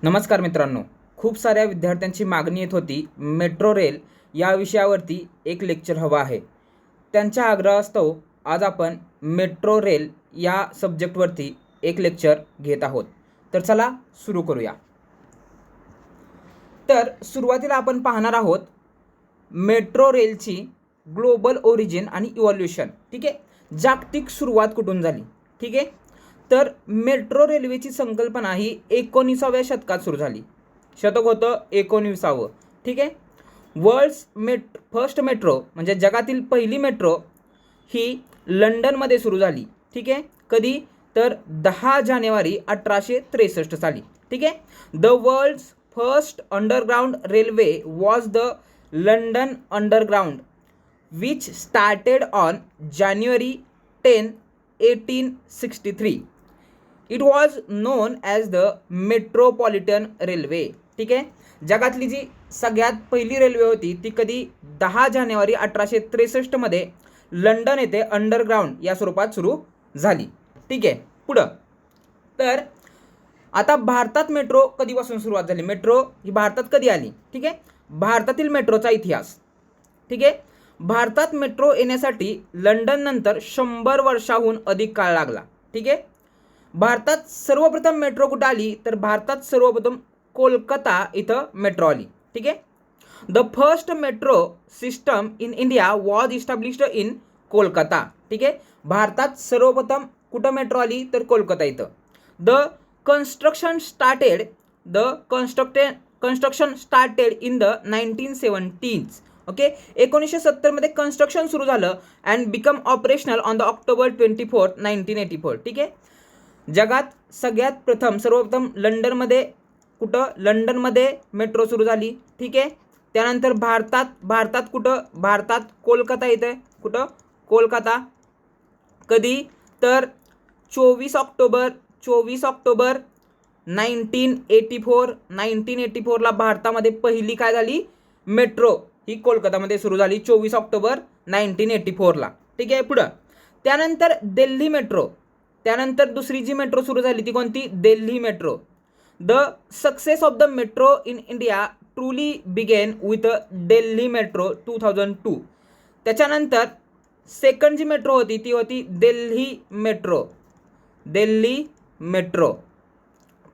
नमस्कार मित्रांनो, खूप साऱ्या विद्यार्थ्यांची मागणी येत होती मेट्रो रेल या विषयावरती एक लेक्चर हवं आहे. त्यांच्या आग्रहास्तव आज आपण मेट्रो रेल या सब्जेक्टवरती एक लेक्चर घेत आहोत. तर चला सुरू करूया. तर सुरुवातीला आपण पाहणार आहोत मेट्रो रेलची ग्लोबल ओरिजिन आणि इव्हॉल्युशन. ठीक आहे, जागतिक सुरुवात कुठून झाली. ठीक आहे, तर मेट्रो रेल्वेची संकल्पना ही 19व्या शतकात सुरू झाली. शतक होतं 19वं. ठीक आहे, फर्स्ट मेट्रो म्हणजे जगातील पहिली मेट्रो ही लंडनमध्ये सुरू झाली. ठीक आहे, कधी तर 10 जानेवारी 1863 साली. ठीक आहे, the world's first underground railway was the London Underground which started on January 10, 1863. It was known as the Metropolitan Railway. ठीक आहे, जगातली जी सगळ्यात पहिली रेल्वे होती ती कधी 10 जानेवारी 1863 लंडन येथे अंडरग्राउंड या स्वरूपात सुरू झाली. ठीक आहे, पुढं तर आता भारतात मेट्रो कधीपासून सुरुवात झाली. मेट्रो ही भारतात कधी आली. ठीक आहे, भारतातील मेट्रोचा इतिहास. ठीक आहे, भारतात मेट्रो येण्यासाठी लंडन नंतर 100 वर्षाहून अधिक काळ लागला. ठीक आहे, भारतात सर्वप्रथम मेट्रो कुठं आली तर भारतात सर्वप्रथम कोलकाता इथं मेट्रो आली. ठीक आहे, the first metro system in India was established in Kolkata. ठीक आहे, भारतात सर्वप्रथम कुठं मेट्रो आली तर कोलकाता इथं. The construction started in the 1970s. Okay, 1970 construction सुरू झालं and become operational on the October 24, 1984. ठीक आहे, जगात सर्वप्रथम लंडनमध्ये लंडनमध्ये मेट्रो सुरू झाली. ठीक आहे, त्यानंतर भारतात कोलकाता येते. कुठं कोलकाता कधी तर 24 ऑक्टोबर 1984ला भारतामध्ये पहिली काय झाली मेट्रो ही कोलकातामध्ये सुरू झाली 24 ऑक्टोबर 1984ला. ठीक आहे, पुढं त्यानंतर दिल्ली मेट्रो. त्यानंतर दुसरी जी मेट्रो सुरू झाली ती कोणती Delhi Metro. The success of the metro in India truly began with Delhi Metro 2002. त्याच्यानंतर सेकंड जी मेट्रो होती ती होती दिल्ली मेट्रो.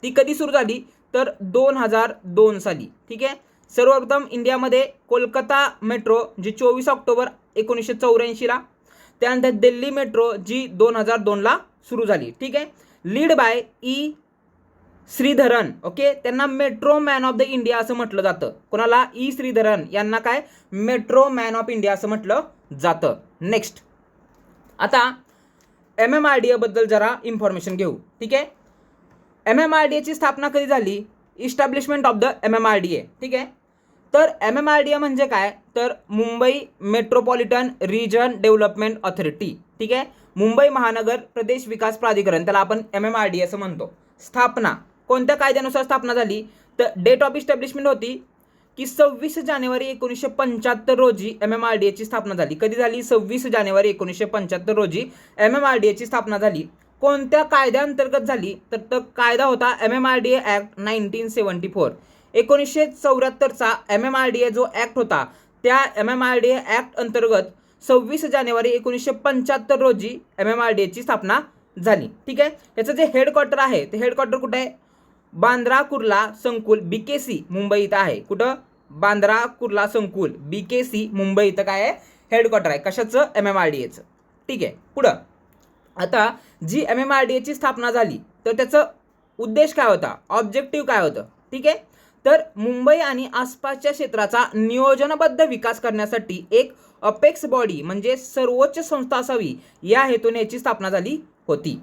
ती कधी सुरू झाली तर 2002 साली. ठीक आहे, सर्वप्रथम इंडियामध्ये कोलकाता मेट्रो जी 24 ऑक्टोबर 1984ला. त्यानंतर दिल्ली मेट्रो जी 2002ला सुरू झाली. ठीक आहे, lead by E Sreedharan. Okay, त्यांना metro man of the India असं म्हटलं जातं. कोणाला ई श्रीधरन यांना काय मेट्रो मॅन ऑफ इंडिया असं म्हटलं जातं. नेक्स्ट आता MMRDA बद्दल जरा इन्फॉर्मेशन घेऊ. ठीक आहे, MMRDA ची स्थापना कधी झाली. Establishment of the MMRDA. ठीक आहे, तर MMRDA म्हणजे काय तर Mumbai Metropolitan Region Development Authority. ठीक आहे, मुंबई महानगर प्रदेश विकास प्राधिकरण, त्याला आपण MMRDA असं म्हणतो. स्थापना कोणत्या कायद्यानुसार स्थापना झाली तर डेट ऑफ इस्टॅब्लिशमेंट होती की 26 जानेवारी 1975 रोजी MMRDA ची स्थापना झाली. कधी झाली 26 जानेवारी 1975 रोजी MMRDA ची स्थापना झाली. कोणत्या कायद्याअंतर्गत झाली तर तो कायदा होता MMRDA ॲक्ट 1974. 1974चा MMRDA जो ॲक्ट होता त्या MMRDA ॲक्ट अंतर्गत 26 जानेवारी 1975 रोजी MMRDA ची स्थापना झाली. ठीक आहे, याचं जे हेडक्वार्टर आहे ते हेडक्वार्टर कुठं आहे बांद्रा कुर्ला संकुल BKC मुंबई इथं आहे. कुठं बांद्रा कुर्ला संकुल BKC मुंबई इथं काय आहे हेडक्वार्टर आहे कशाचं MMRDAचं. ठीक आहे, पुढं आता जी MMRDA ची स्थापना झाली तर त्याचं उद्देश काय होता ऑब्जेक्टिव्ह काय होतं. ठीक आहे, तर मुंबई आणि आसपासच्या क्षेत्राचा नियोजनबद्ध विकास करण्यासाठी एक अपेक्स बॉडी म्हणजे सर्वोच्च संस्था असावी या हेतूने याची स्थापना झाली होती.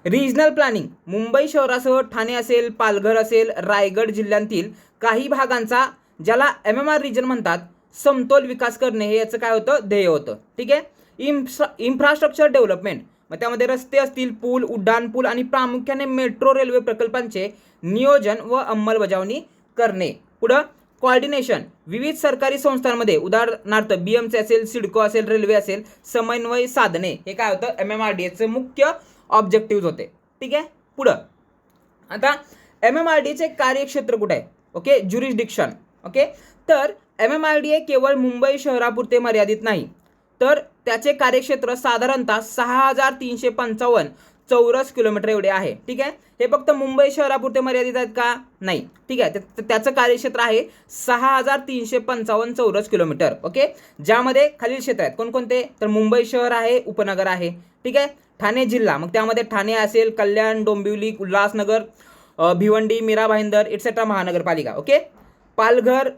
रिजनल प्लॅनिंग मुंबई शहरासह ठाणे असेल पालघर असेल रायगड जिल्ह्यांतील काही भागांचा ज्याला MMR रिजन म्हणतात समतोल विकास करणे हे याचं काय होतं ध्येय होतं. ठीक आहे, इन्फ्रास्ट्रक्चर डेव्हलपमेंट मग त्यामध्ये रस्ते असतील पूल उड्डाणपूल आणि प्रामुख्याने मेट्रो रेल्वे प्रकल्पांचे नियोजन व अंमलबजावणी करणे. पुढं कोऑर्डिनेशन विविध सरकारी संस्थांमध्ये उदाहरणार्थ BMC असेल सिडको असेल रेल्वे असेल समन्वय साधणे हे काय होतं MMRDAचे मुख्य ऑब्जेक्टिव्ह होते. ठीक आहे, पुढं आता MMRDAचे कार्यक्षेत्र कुठे आहे? Okay, jurisdiction. ओके, तर MMRDA केवळ मुंबई शहरापुरते मर्यादित नाही, तर त्याचे कार्यक्षेत्र साधारणतः 6355 चौरस किलोमीटर एवढे आहे. ठीक आहे, हे फक्त मुंबई शहरापुरते मर्यादित आहेत का? नाही. ठीक आहे, त्याचं कार्यक्षेत्र आहे 6355 चौरस किलोमीटर. ओके, ज्यामध्ये खालील क्षेत्र आहेत कोणकोणते? तर मुंबई शहर आहे, उपनगर आहे. ठीक आहे, ठाणे जिल्हा, मग त्यामध्ये ठाणे असेल, कल्याण, डोंबिवली, उल्हासनगर, भिवंडी, मीरा भाईंदर इट्सेट्रा महानगरपालिका. ओके, पालघर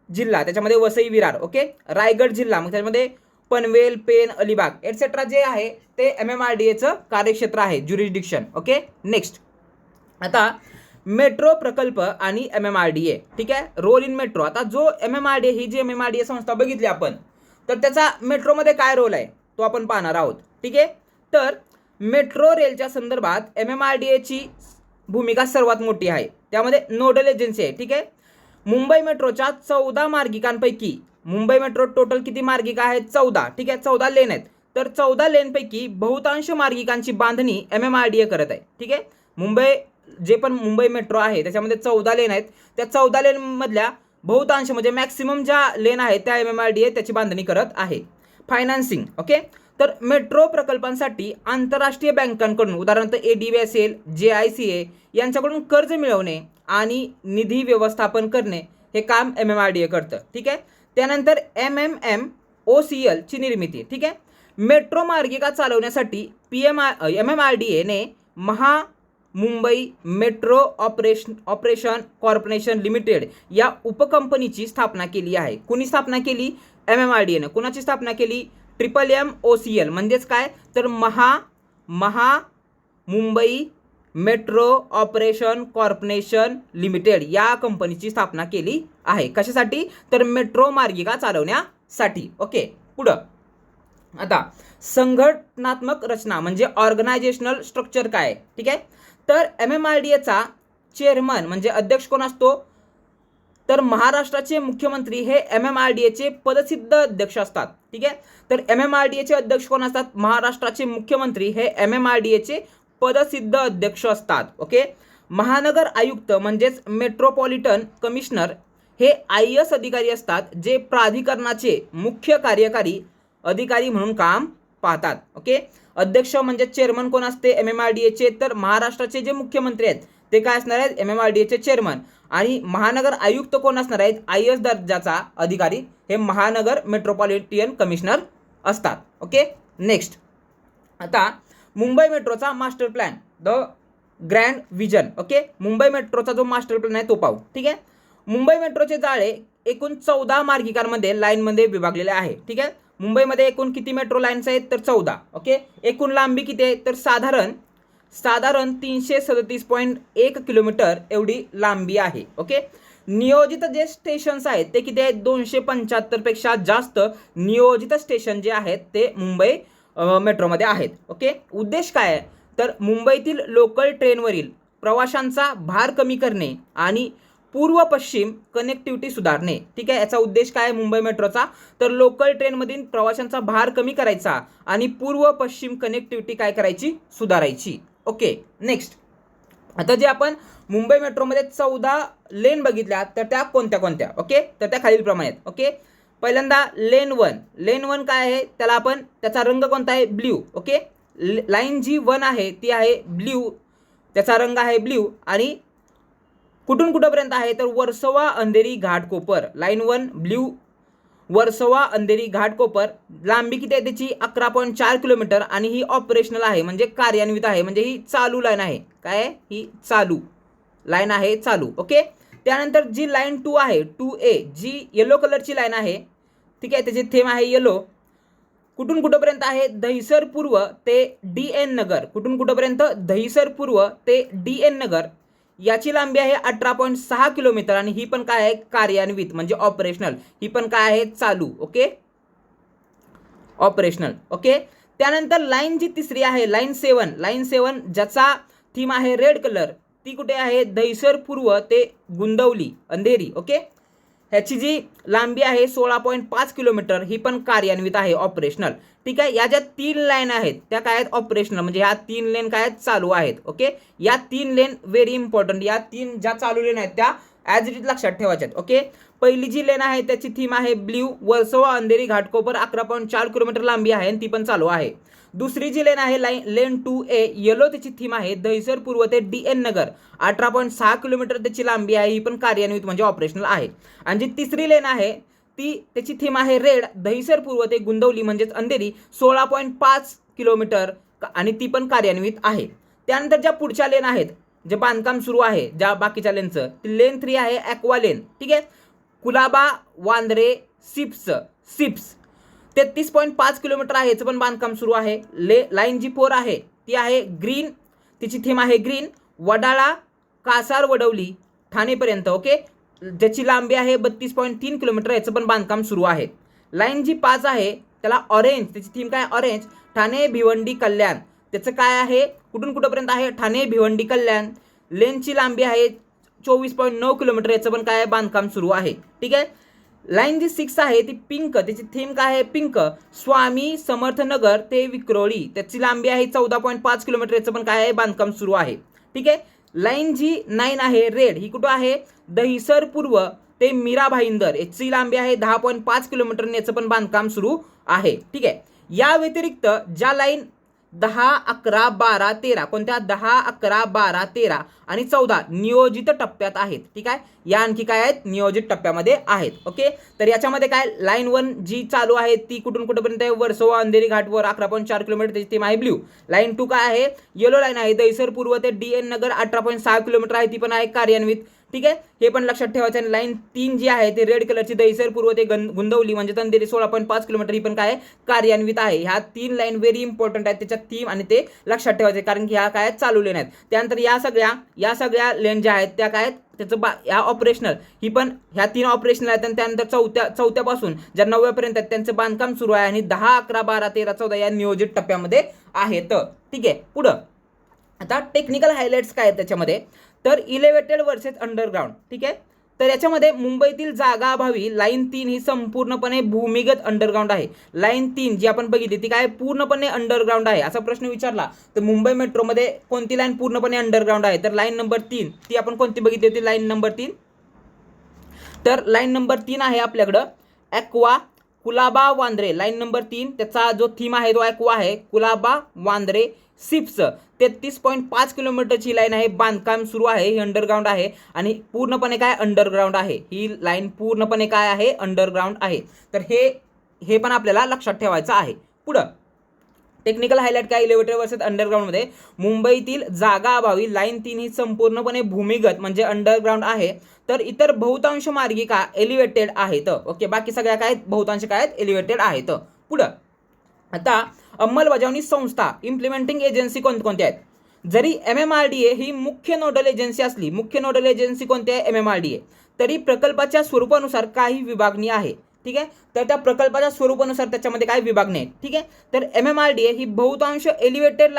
जिल्हा, त्याच्यामध्ये वसई विरार. ओके, रायगड जिल्हा, मग त्याच्यामध्ये पनवेल, पेन, अलिबाग एटसेट्रा जे आहे ते MMRDAचं कार्यक्षेत्र आहे, ज्युरिस्डिक्शन. Okay, next. आता मेट्रो प्रकल्प आणि MMRDA. ठीक आहे, रोल इन मेट्रो. आता जो MMRDA ही जी MMRDA संस्था बघितली आपण, तर त्याचा मेट्रोमध्ये काय रोल आहे तो आपण पाहणार आहोत. ठीक आहे, तर मेट्रो रेलच्या संदर्भात MMRDAची भूमिका सर्वात मोठी आहे. त्यामध्ये नोडल एजन्सी आहे. ठीक आहे, मुंबई मेट्रोच्या 14 मार्गिकांपैकी मुंबई मेट्रो टोटल किती मार्गिका आहेत? 14. ठीक आहे, 14 लेन आहेत. तर 14 लेनपैकी बहुतांश मार्गिकांची बांधणी MMRDA करत आहे. ठीक आहे, जे पण मुंबई मेट्रो आहे त्याच्यामध्ये 14 लेन आहेत. त्या 14 लेनमधल्या बहुतांश म्हणजे मॅक्सिमम ज्या लेन आहेत त्या MMRDA त्याची बांधणी करत आहे. फायनान्सिंग. ओके, तर मेट्रो प्रकल्पांसाठी आंतरराष्ट्रीय बँकांकडून उदाहरणार्थ ADB असेल, JICA यांच्याकडून कर्ज मिळवणे आणि निधी व्यवस्थापन करणे हे काम MMRDA करतं. ठीक आहे, त्यानंतर MMMOCL ची निर्मिती. ठीक आहे, मेट्रो मार्गिका चालवण्यासाठी MMRDA ने Mumbai metro operation corporation limited या उपकंपनीची स्थापना केली आहे. कुणी स्थापना केली? MMRDA ने. कुणाची स्थापना केली? MMMOCL म्हणजेच काय? तर Mumbai metro operation corporation limited या कंपनीची स्थापना केली आहे. कशासाठी? तर मेट्रो मार्गिका चालवण्यासाठी. ओके, पुढं. आता संघटनात्मक रचना म्हणजे ऑर्गनायझेशनल स्ट्रक्चर काय आहे? ठीक आहे, तर MMRDAचा चेअरमन म्हणजे अध्यक्ष कोण असतो? तर महाराष्ट्राचे मुख्यमंत्री हे MMRDAचे पदसिद्ध अध्यक्ष असतात. ठीक आहे, तर MMRDAचे अध्यक्ष कोण असतात? महाराष्ट्राचे मुख्यमंत्री हे MMRDAचे पदसिद्ध अध्यक्ष असतात. ओके, महानगर आयुक्त म्हणजेच मेट्रोपॉलिटन कमिशनर हे IAS अधिकारी असतात, जे प्राधिकरणाचे मुख्य कार्यकारी अधिकारी म्हणून काम पाहतात. ओके, अध्यक्ष म्हणजे चेअरमन कोण असते MMRDAचे? तर महाराष्ट्राचे जे मुख्यमंत्री आहेत ते काय असणार आहेत? MMRDAचे चेअरमन. आणि महानगर आयुक्त कोण असणार आहेत? IAS दर्जाचा अधिकारी हे महानगर मेट्रोपॉलिटन कमिशनर असतात. Okay, next. आता मुंबई मेट्रोचा master plan, the grand vision. Okay, Mumbai मेट्रोचा जो मास्टर प्लॅन आहे तो पाहू. ठीक आहे, मुंबई मेट्रोचे जाळे एकूण 14 मार्गिकांमध्ये लाईनमध्ये विभागलेले आहे. ठीक आहे, मुंबईमध्ये एकूण किती मेट्रो लाईन्स आहेत? तर 14. ओके, एकूण लांबी किती आहे? तर साधारण 337.1 किलोमीटर एवढी लांबी आहे. ओके, नियोजित जे स्टेशन्स आहेत ते किती आहेत? 275 पेक्षा जास्त नियोजित स्टेशन जे आहेत ते मुंबई मेट्रोमध्ये आहेत. ओके, उद्देश काय आहे? तर मुंबईतील लोकल ट्रेनवरील प्रवाशांचा भार कमी करणे आणि पूर्व पश्चिम कनेक्टिव्हिटी सुधारणे. ठीक आहे, याचा उद्देश काय आहे मुंबई मेट्रोचा? तर लोकल ट्रेनमधील प्रवाशांचा भार कमी करायचा आणि पूर्व पश्चिम कनेक्टिव्हिटी काय करायची? सुधारायची. Okay, next. आता जे आपण मुंबई मेट्रोमध्ये 14 लेन बघितल्या तर त्या कोणत्या कोणत्या? ओके, तर त्या खालीलप्रमाणे आहेत. ओके, पहिल्यांदा लेन 1. लेन 1 काय आहे? त्याचा रंग कोणता आहे? ब्ल्यू. ओके, लाईन जी 1 आहे ती आहे ब्ल्यू, त्याचा रंग आहे ब्ल्यू. आणि कुठून कुठंपर्यंत आहे? तर वर्सोवा अंधेरी घाटकोपर. Line 1 blue, Versova Andheri Ghatkopar. लांबी किती आहे त्याची? 11.4 किलोमीटर. आणि ही ऑपरेशनल आहे म्हणजे कार्यान्वित आहे, म्हणजे ही चालू लाईन आहे. काय आहे? ही चालू लाईन आहे, चालू. ओके, त्यानंतर जी लाईन 2 आहे 2A, जी येलो कलरची लाईन आहे. ठीक आहे, त्याचे थेंब आहे येलो. कुठून कुठंपर्यंत आहे? दहिसर पूर्व ते DN नगर. कुठून कुठंपर्यंत? दहिसर पूर्व ते DN नगर. याची लांबी आहे 18.6 किलोमीटर. आणि ही पण काय आहे? कार्यान्वित म्हणजे ऑपरेशनल. ही पण काय आहे? चालू. Okay, operational. ओके, त्यानंतर लाईन जी तिसरी आहे लाईन 7. लाईन 7 ज्याचा थीम आहे रेड कलर, ती कुठे आहे? दहिसर पूर्व ते गुंदवली अंधेरी. ओके, ह्याची जी लांबी आहे 16.5 किलोमीटर, ही पण कार्यान्वित आहे ऑपरेशनल. ठीक आहे. या ज्या 3 लाईन आहेत त्या काय आहेत ऑपरेशनल, म्हणजे ह्या 3 लेन काय आहेत चालू आहेत. ओके, या 3 लेन व्हेरी इम्पॉर्टंट, या 3 ज्या चालू लेन आहेत त्या ॲज इट इज लक्षात ठेवायच्या आहेत. ओके, पहिली जी लेन आहे त्याची थीम आहे ब्ल्यू, वर्सोवा अंधेरी घाटकोपर 11.4 किलोमीटर लांबी आहे आणि ती पण चालू आहे. दुसरी जी लेन आहे लेन 2A येलो, त्याची थीम आहे दहिसर पूर्व ते DN नगर 18.6 किलोमीटर त्याची लांबी आहे, ही पण कार्यान्वित म्हणजे ऑपरेशनल आहे. आणि जी तिसरी लेन आहे ती त्याची थीम आहे रेड, दहिसर पूर्व ते गुंदवली म्हणजेच अंधेरी 16.5 किलोमीटर आणि ती पण कार्यान्वित आहे. त्यानंतर ज्या पुढच्या लेन आहेत जे बांधकाम सुरू आहे ज्या बाकीच्या लेनचं, ती लेन 3 आहे ॲक्वा लेन. ठीक आहे, कुलाबा वांद्रे सिप्स 33.5 किलोमीटर आहे, याचं पण बांधकाम सुरू आहे. लाईन जी 4 आहे ती आहे ग्रीन, तिची थीम आहे ग्रीन, वडाळा कासार वडवली ठाणेपर्यंत. ओके, ज्याची लांबी आहे 32.3 किलोमीटर, याचं पण बांधकाम सुरू आहे. लाईन जी 5 आहे त्याला ऑरेंज, त्याची थीम काय ऑरेंज, ठाणे भिवंडी कल्याण, त्याचं काय आहे कुठून कुठंपर्यंत आहे ठाणे भिवंडी कल्याण. लेनची लांबी आहे 24.9 किलोमीटर, याचं पण काय बांधकाम सुरू आहे. ठीक आहे. लाईन जी 6 आहे ती पिंक, त्याची थीम काय आहे पिंक, स्वामी समर्थनगर ते विक्रोळी, त्याची लांबी आहे 14.5 किलोमीटर, याचं पण काय आहे बांधकाम सुरू आहे. ठीक आहे. लाईन जी 9 आहे रेड, ही कुठं आहे दहिसर पूर्व ते मीरा भाईंदर, याची लांबी आहे 10.5 किलोमीटर, याचं पण बांधकाम सुरू आहे. ठीक आहे. या व्यतिरिक्त ज्या लाईन 10, 11, 12, 13 कोणत्या 10, 11, 12, 13 आणि 14 नियोजित टप्प्यात आहेत. ठीक आहे, या आणखी काय आहेत नियोजित टप्प्यामध्ये आहेत. ओके, तर याच्यामध्ये काय लाईन 1 जी चालू आहे ती कुठून कुठेपर्यंत आहे वर्सोवा अंधेरी घाटवर 11.4 किलोमीटर, त्याची थीम आहे ब्ल्यू. लाईन 2 काय आहे येलो लाईन आहे दहिसर पूर्व ते DN नगर 18.6 किलोमीटर आहे, ती पण आहे कार्यान्वित. ठीक आहे, हे पण लक्षात ठेवायचं आहे. लाईन 3 जी आहे ते रेड कलरची दहिसर पूर्व ते गुंदवली म्हणजे अंधेरी 16.5 किलोमीटर, ही पण काय कार्यान्वित आहे. ह्या 3 लाईन व्हेरी इम्पॉर्टंट आहेत, त्याच्या थीम आणि ते लक्षात ठेवायचे कारण की ह्या काय चालू लेन आहेत. त्यानंतर या सगळ्या लेन ज्या आहेत त्या काय त्याचं ह्या ऑपरेशनल, ही पण ह्या 3 ऑपरेशनल आहेत. आणि त्यानंतर चौथ्यापासून ज्या 9व्यापर्यंत आहेत त्यांचं बांधकाम सुरू आहे आणि 10, 11, 12, 13, 14 या नियोजित टप्प्यामध्ये आहेत. ठीक आहे, पुढं आता टेक्निकल हायलाइट्स काय आहेत त्याच्यामध्ये, तर इलेव्हेटेड वर्सेस अंडरग्राऊंड. ठीक आहे, तर याच्यामध्ये मुंबईतील जागा अभावी लाईन 3 ही संपूर्णपणे भूमिगत अंडरग्राऊंड आहे. लाईन 3 जी आपण बघितली ती काय पूर्णपणे अंडरग्राऊंड आहे. असा प्रश्न विचारला तर मुंबई मेट्रोमध्ये कोणती लाईन पूर्णपणे अंडरग्राऊंड आहे, तर लाईन नंबर 3 ती आपण कोणती बघितली होती लाईन नंबर 3, तर लाईन नंबर 3 आहे आपल्याकडं Aqua Colaba Bandra. Line number 3 त्याचा जो थीम आहे तो ॲक्वा आहे, कुलाबा वांद्रे सिप्स 33.5 किलोमीटरची लाईन आहे, बांधकाम सुरू आहे, ही अंडरग्राऊंड आहे आणि पूर्णपणे काय अंडरग्राऊंड आहे. ही लाईन पूर्णपणे काय आहे अंडरग्राऊंड आहे. तर हे पण आपल्याला लक्षात ठेवायचं आहे. पुढं टेक्निकल हायलाइट काय इलेव्हेटर वर्सेस अंडरग्राऊंडमध्ये मुंबईतील जागा अभावी लाईन 3 ही संपूर्णपणे भूमिगत म्हणजे अंडरग्राऊंड आहे, तर इतर बहुतांश मार्गिका एलिव्हेटेड आहेत. ओके, बाकी सगळ्या काय बहुतांश काय आहेत एलिव्हेटेड आहेत. पुढं आता अंमलबजावणी संस्था इम्प्लिमेंटिंग एजन्सी कोणत्या आहेत, जरी MMRDA ही मुख्य नोडल एजन्सी असली, मुख्य नोडल एजन्सी कोणती आहे MMRDA, तरी प्रकल्पाच्या स्वरूपानुसार काही विभागणी आहे. ठीक आहे, तर त्या प्रकल्पाच्या स्वरूपानुसार त्याच्यामध्ये काय विभागणी आहे. ठीक आहे, तर MMRDA ही बहुतांश एलिव्हेटेड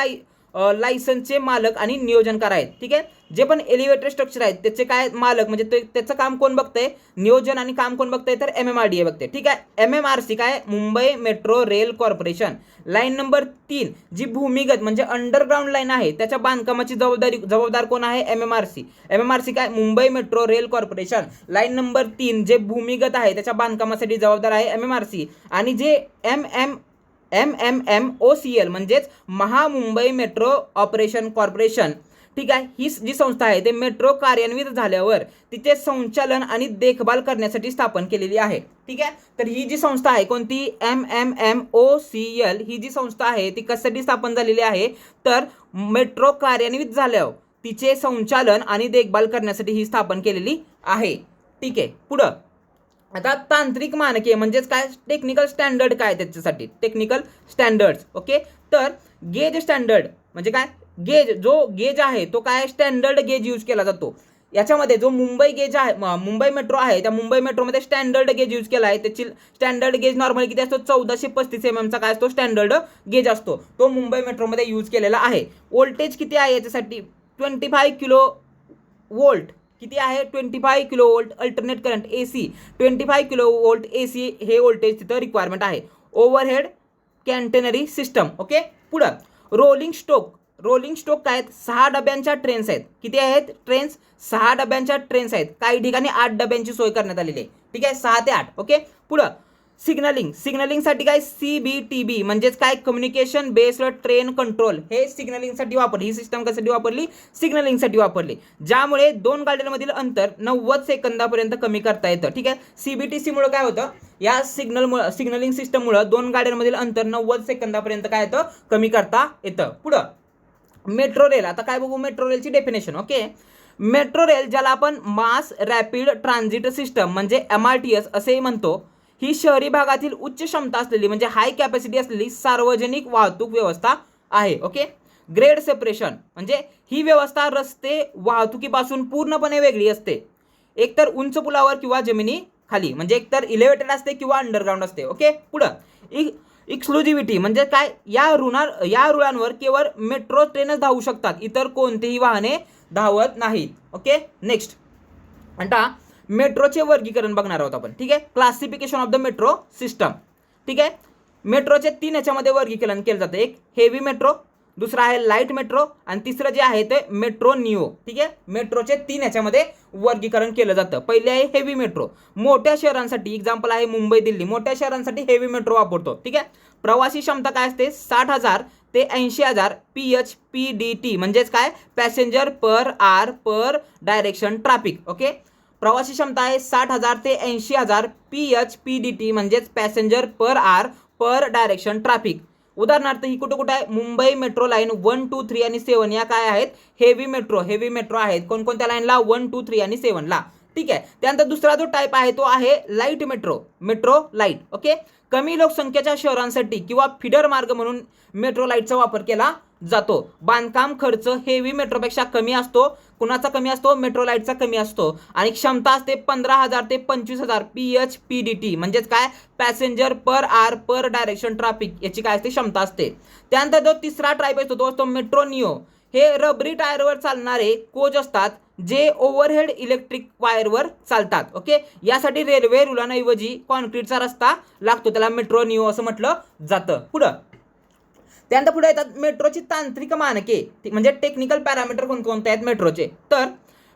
लायसन्सचे मालक आणि नियोजनकार आहेत. ठीक आहे, जे पण एलिव्हेटेड स्ट्रक्चर आहेत त्याचे काय मालक म्हणजे त्याचं काम कोण बघतंय, नियोजन आणि काम कोण बघतंय, तर MMRDA बघते. ठीक आहे, MMRC काय Mumbai metro rail corporation. Line number 3 जी भूमिगत म्हणजे अंडरग्राऊंड लाईन आहे त्याच्या बांधकामाची जबाबदार कोण आहे MMRC काय Mumbai metro rail corporation. Line number 3 जे भूमिगत आहे त्याच्या बांधकामासाठी जबाबदार आहे MMRC आणि जे MMMOCL म्हणजेच महामुंबई मेट्रो ऑपरेशन कॉर्पोरेशन. ठीक आहे, ही जी संस्था आहे ते मेट्रो कार्यान्वित झाल्यावर तिचे संचालन आणि देखभाल करण्यासाठी स्थापन केलेली आहे. ठीक आहे, तर ही जी संस्था आहे कोणती MMMOCL ही जी संस्था आहे ती कशासाठी स्थापन झालेली आहे, तर मेट्रो कार्यान्वित झाल्यावर तिचे संचालन आणि देखभाल करण्यासाठी ही स्थापन केलेली आहे. ठीक आहे, पुढं आता तांत्रिक मानके म्हणजेच काय टेक्निकल स्टँडर्ड काय त्याच्यासाठी टेक्निकल स्टँडर्ड्स. ओके, तर गेज स्टँडर्ड म्हणजे काय जो गेज आहे तो काय स्टँडर्ड गेज यूज केला जातो. याच्यामध्ये जो मुंबई गेज आहे मुंबई मेट्रो आहे त्या मुंबई मेट्रोमध्ये स्टँडर्ड गेज यूज केला आहे. त्याची स्टँडर्ड गेज नॉर्मली किती असतो 1435 mm चा काय असतो स्टँडर्ड गेज असतो, तो मुंबई मेट्रोमध्ये यूज केलेला आहे. व्होल्टेज किती आहे याच्यासाठी 25 किलो वोल्ट. किती आहे 25 kilo volt alternate current AC 25 kilo volt AC हे व्होल्टेज तिथं रिक्वायरमेंट आहे. Overhead catenary system. ओके. पुढं रोलिंग स्टोक काय आहेत 6 डब्यांच्या ट्रेन्स आहेत. किती आहेत ट्रेन्स 6 डब्यांच्या ट्रेन्स आहेत. काही ठिकाणी 8 डब्यांची सोय करण्यात आलेली आहे. ठीक आहे 6 ते 8. ओके. पुढं सिग्नलिंगसाठी काय CBTB म्हणजेच काय कम्युनिकेशन बेस्ड ट्रेन कंट्रोल हे सिग्नलिंगसाठी वापरली. ही सिस्टम कशासाठी वापरली सिग्नलिंगसाठी वापरली, ज्यामुळे दोन गाड्यांमधील अंतर 90 सेकंदापर्यंत कमी करता येतं. ठीक आहे. CBTC मुळे काय होतं या सिग्नलिंग सिस्टममुळे दोन गाड्यांमधील अंतर 90 सेकंदापर्यंत काय येतं कमी करता येतं. पुढं मेट्रो रेल. आता काय बघू मेट्रो रेलची डेफिनेशन. ओके. मेट्रो रेल ज्याला आपण मास रॅपिड ट्रान्झिट सिस्टम म्हणजे MRTS असेही म्हणतो, ही शहरी भागातील उच्च क्षमता असलेली म्हणजे हाय कॅपॅसिटी असलेली सार्वजनिक वाहतूक व्यवस्था आहे. ओके. ग्रेड सेपरेशन म्हणजे ही व्यवस्था रस्ते वाहतुकीपासून पूर्णपणे वेगळी असते. एकतर उंच पुलावर किंवा जमिनी खाली म्हणजे एकतर इलेव्हेटेड असते किंवा अंडरग्राऊंड असते. ओके. पुढं एक्सक्लुझिव्हिटी म्हणजे काय या रुळांवर केवळ मेट्रो ट्रेनच धावू शकतात, इतर कोणतेही वाहने धावत नाहीत. ओके. नेक्स्ट आता मेट्रोचे वर्गीकरण बघणार आहोत आपण. ठीक आहे. Classification of the metro system. ठीक आहे. मेट्रोचे 3 याच्यामध्ये वर्गीकरण केलं जातं. एक हेवी मेट्रो, दुसरा आहे लाईट मेट्रो आणि तिसरं जे आहे ते मेट्रो निओ. ठीक आहे. मेट्रोचे 3 याच्यामध्ये वर्गीकरण केलं जातं. पहिले आहे हेवी मेट्रो. मोठ्या शहरांसाठी एक्झाम्पल आहे मुंबई दिल्ली, मोठ्या शहरांसाठी हेवी मेट्रो वापरतो. ठीक आहे. प्रवासी क्षमता काय असते 60,000 ते 80,000 PHPDT म्हणजेच काय पॅसेंजर पर आर पर डायरेक्शन ट्रॅफिक. ओके. प्रवासी क्षमता आहे 60,000 ते 80,000 PHPDT म्हणजेच पॅसेंजर पर आर पर डायरेक्शन ट्रॅफिक. उदाहरणार्थ ही कुठं आहे मुंबई मेट्रो लाईन 1, 2, 3 आणि 7 या काय आहेत हेवी मेट्रो आहेत. कोणकोणत्या लाईनला 1, 2, 3 आणि 7 ला. ठीक आहे. त्यानंतर दुसरा जो टाईप आहे तो आहे लाईट मेट्रो लाईट. ओके. कमी लोकसंख्येच्या शहरांसाठी किंवा फिडर मार्ग म्हणून मेट्रो लाईटचा वापर केला जातो. बांधकाम खर्च हेवी मेट्रोपेक्षा कमी असतो. कुणाचा कमी असतो मेट्रो लाईटचा कमी असतो आणि क्षमता असते 15,000 ते 25,000 PHPDT म्हणजेच काय पॅसेंजर पर आर पर डायरेक्शन ट्रॅफिक याची काय असते क्षमता असते. त्यानंतर जो तिसरा टाईप असतो तो असतो मेट्रो निओ. हे रबरी टायरवर चालणारे कोच असतात जे ओव्हरहेड इलेक्ट्रिक वायरवर चालतात. ओके. यासाठी रेल्वे रुळांऐवजी कॉन्क्रीटचा रस्ता लागतो, त्याला मेट्रो निओ असं म्हटलं जातं. पुढं त्यानंतर पुढे येतात मेट्रोची तांत्रिक मानके म्हणजे टेक्निकल पॅरामीटर कोणकोणते आहेत मेट्रोचे. तर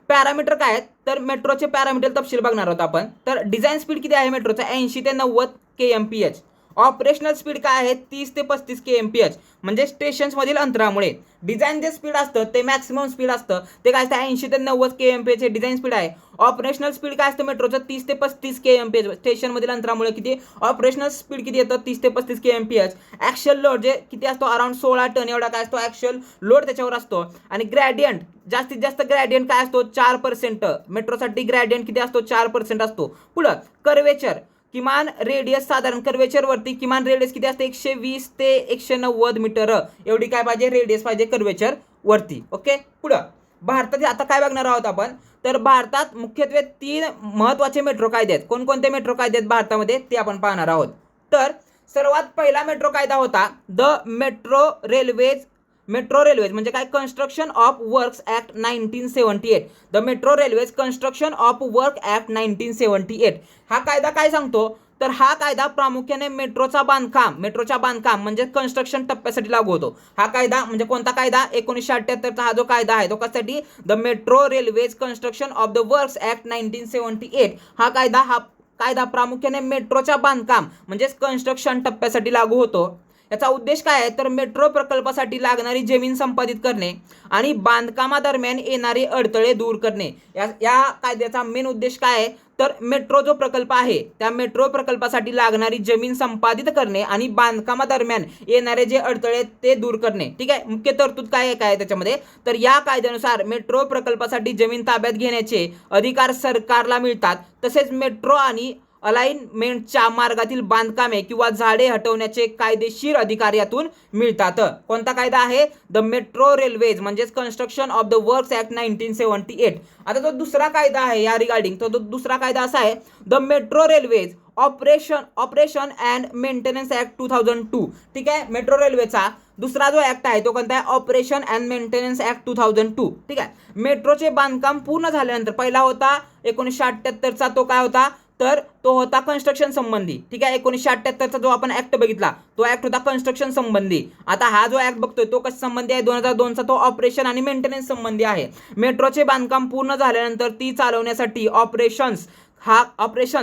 पॅरामीटर काय आहेत तर मेट्रोचे पॅरामीटर तपशील बघणार आहोत आपण. तर डिझाईन स्पीड किती आहे मेट्रोचा 80 ते 90 kmph. ऑपरेशनल स्पीड काय आहे 30 ते 35 kmph म्हणजे स्टेशन्समधील अंतरामुळे. डिझाईन जे स्पीड असतं ते मॅक्सिमम स्पीड असतं ते काय असतं 80 ते 90 kmph हे डिझाईन स्पीड आहे. ऑपरेशनल स्पीड काय असतं मेट्रोचं 30 ते 35 kmph स्टेशनमधील अंतरामुळे किती ऑपरेशनल स्पीड किती येतं 30 ते 35 kmph. ॲक्च्युअल लोड जे किती असतो अराउंड 16 टन एवढा काय असतो ॲक्च्युअल लोड त्याच्यावर असतो. आणि ग्रॅडियंट जास्तीत जास्त ग्रॅडियंट काय असतो 4%. मेट्रोसाठी ग्रॅडियंट किती असतो 4% असतो. पुढं कर्वेचर किमान रेडियस साधारण कर्वेचरवरती किमान रेडियस किती असते 120 ते 190 मीटर एवढी काय पाहिजे रेडियस पाहिजे कर्वेचर वरती. ओके. पुढं भारतात आता काय बघणार आहोत आपण तर भारतात मुख्यत्वे 3 महत्त्वाचे मेट्रो कायदे आहेत. कोणकोणते मेट्रो कायदे आहेत भारतामध्ये ते आपण पाहणार आहोत. तर सर्वात पहिला मेट्रो कायदा होता द मेट्रो रेल्वेज म्हणजे काय construction of works act 1978. The metro railways construction of work act 1978. हा कायदा काय सांगतो तर हा कायदा प्रामुख्याने मेट्रोच्या बांधकाम म्हणजे कन्स्ट्रक्शन टप्प्यासाठी लागू होतो. हा कायदा म्हणजे कोणता कायदा 1978चा हा जो कायदा आहे तो कशासाठी the metro railways construction of the works act 1978. हा कायदा प्रामुख्याने मेट्रोच्या बांधकाम म्हणजे कन्स्ट्रक्शन टप्प्यासाठी लागू होतो. याचा उद्देश काय आहे तर मेट्रो प्रकल्पासाठी लागणारी जमीन संपादित करणे आणि बांधकामादरम्यान येणारे अडथळे दूर करणे. या कायद्याचा मेन उद्देश काय आहे तर मेट्रो जो प्रकल्प आहे त्या मेट्रो प्रकल्पासाठी लागणारी जमीन संपादित करणे आणि बांधकामादरम्यान येणारे जे अडथळे ते दूर करणे. ठीक आहे. मुख्य तरतूद काय आहे त्याच्यामध्ये तर या कायद्यानुसार मेट्रो प्रकल्पासाठी जमीन ताब्यात घेण्याचे अधिकार सरकारला मिळतात. तसेच मेट्रो आणि अलाइनमेंटच्या मार्गातील बांधकामे किंवा झाडे हटवण्याचे कायदेशीर अधिकार यातून मिळतात. कोणता कायदा आहे द मेट्रो रेल्वेज म्हणजेच construction of the works act 1978. आता जो दुसरा कायदा आहे या रिगार्डिंग तो दुसरा कायदा असा आहे the metro railways operation and maintenance act 2002. ठीक आहे, मेट्रो रेल्वेचा दुसरा जो ऍक्ट आहे तो कोणता आहे, ऑपरेशन अँड मेंटेनन्स ऍक्ट 2002. ठीक आहे, मेट्रोचे बांधकाम पूर्ण झाल्यानंतर पहिला होता 1978चा, तो काय होता तर तो होता कन्स्ट्रक्शन संबंधी. ठीक आहे, 1978चा जो आपण ऍक्ट बघितला तो ऍक्ट होता कन्स्ट्रक्शन संबंधी. आता हा जो ऍक्ट बघतोय तो कशा संबंधी आहे, 2002चा तो ऑपरेशन आणि मेंटेनन्स संबंधी आहे. मेट्रोचे बांधकाम पूर्ण झाल्यानंतर ती चालवण्यासाठी ऑपरेशन्स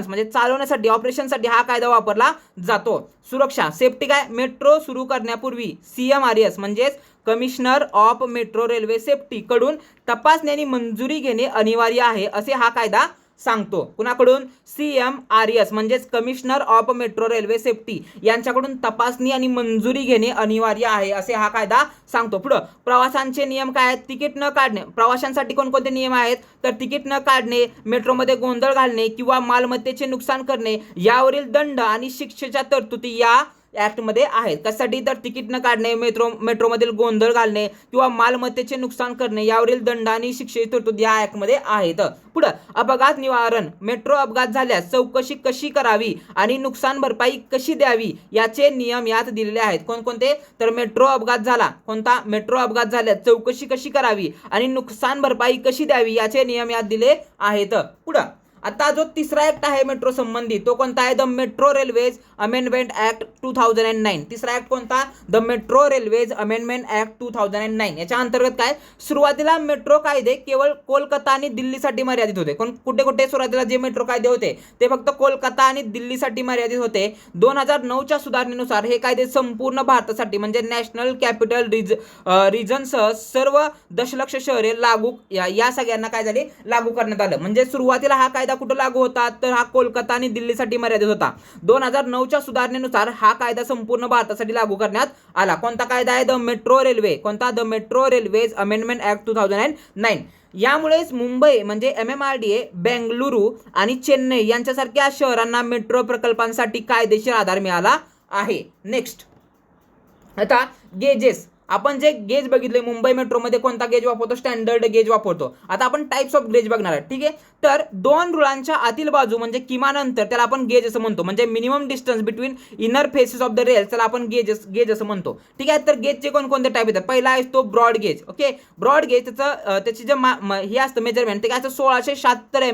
म्हणजे चालवण्यासाठी ऑपरेशनसाठी हा कायदा वापरला जातो. सुरक्षा सेफ्टी काय, मेट्रो सुरू करण्यापूर्वी CMRS म्हणजेच commissioner of metro railway safety कडून तपासणी आणि मंजुरी घेणे अनिवार्य आहे असे हा कायदा सांगतो. कुणाकडून, CMRS म्हणजेच commissioner of metro railway safety यांच्याकडून तपासणी आणि मंजुरी घेणे अनिवार्य आहे असे हा कायदा सांगतो. पुढे प्रवाशांचे नियम काय आहेत, तिकीट न काढणे. प्रवाशांसाठी कोणकोणते नियम आहेत तर तिकीट न काढणे, मेट्रोमध्ये गोंधळ घालणे किंवा मालमत्तेचे नुकसान करणे यावरील दंड आणि शिक्षेच्या तरतुदी या ऍक्टमध्ये आहेत. कशासाठी तर तिकीट न काढणे, मेट्रोमधील गोंधळ घालणे किंवा मालमत्तेचे नुकसान करणे यावरील दंड आणि शिक्षेची तरतूद या ऍक्टमध्ये आहेत. पुढे अपघात निवारण, मेट्रो अपघात झाल्यास चौकशी कशी करावी आणि नुकसान भरपाई कशी द्यावी याचे नियम यात दिलेले आहेत. कोणकोणते तर मेट्रो अपघात झाला, कोणता, मेट्रो अपघात झाल्यास चौकशी कशी करावी आणि नुकसान भरपाई कशी द्यावी याचे नियम यात दिले आहेत. पुढे आता जो तिसरा ऍक्ट आहे मेट्रो संबंधी तो कोणता आहे, the metro railways amendment act 2009. तिसरा ऍक्ट कोणता, the metro railways amendment act 2009. याच्या अंतर्गत काय, सुरुवातीला मेट्रो कायदे केवळ कोलकाता आणि दिल्लीसाठी मर्यादित होते. कुठे कुठे सुरुवातीला जे मेट्रो कायदे होते ते फक्त कोलकाता आणि दिल्लीसाठी मर्यादित होते. 2009च्या सुधारणेनुसार हे कायदे संपूर्ण भारतासाठी म्हणजे नॅशनल कॅपिटल रिजनसह सर्व दशलक्ष शहरे लागू या सगळ्यांना काय झाले, लागू करण्यात आलं. म्हणजे सुरुवातीला हा कायदा कुठं लागू होता तर हा कोलकाता आणि दिल्लीसाठी मर्यादित होता. 2009च्या सुधारणेनुसार हा कायदा संपूर्ण भारतासाठी लागू करण्यात आला. कोणता कायदा आहे, द मेट्रो रेल्वे, कोणता, the metro railways amendment act 2009. यामुळेच मुंबई म्हणजे MMRDA, बेंगलुरू आणि चेन्नई यांच्यासारख्या शहरांना मेट्रो प्रकल्पांसाठी कायदेशीर आधार मिळाला आहे. नेक्स्ट आता गेजेस, आपण जे गेज बघितले मुंबई मेट्रोमध्ये कोणता गेज वापरतो, स्टँडर्ड गेज वापरतो. आता आपण टाइप्स ऑफ गेज बघणार आहे. ठीक आहे, तर दोन रुळांच्या आतील बाजू म्हणजे किमान अंतर त्याला आपण गेज असं म्हणतो. म्हणजे minimum distance between inner faces of the rail त्याला आपण गेज असं म्हणतो. ठीक आहे, तर गेजचे कोणकोणते टाईप येतात, पहिला आहे तो broad gauge. Okay, broad gauge त्याची जे हे असतं मेजरमेंट ते काय असतं 1676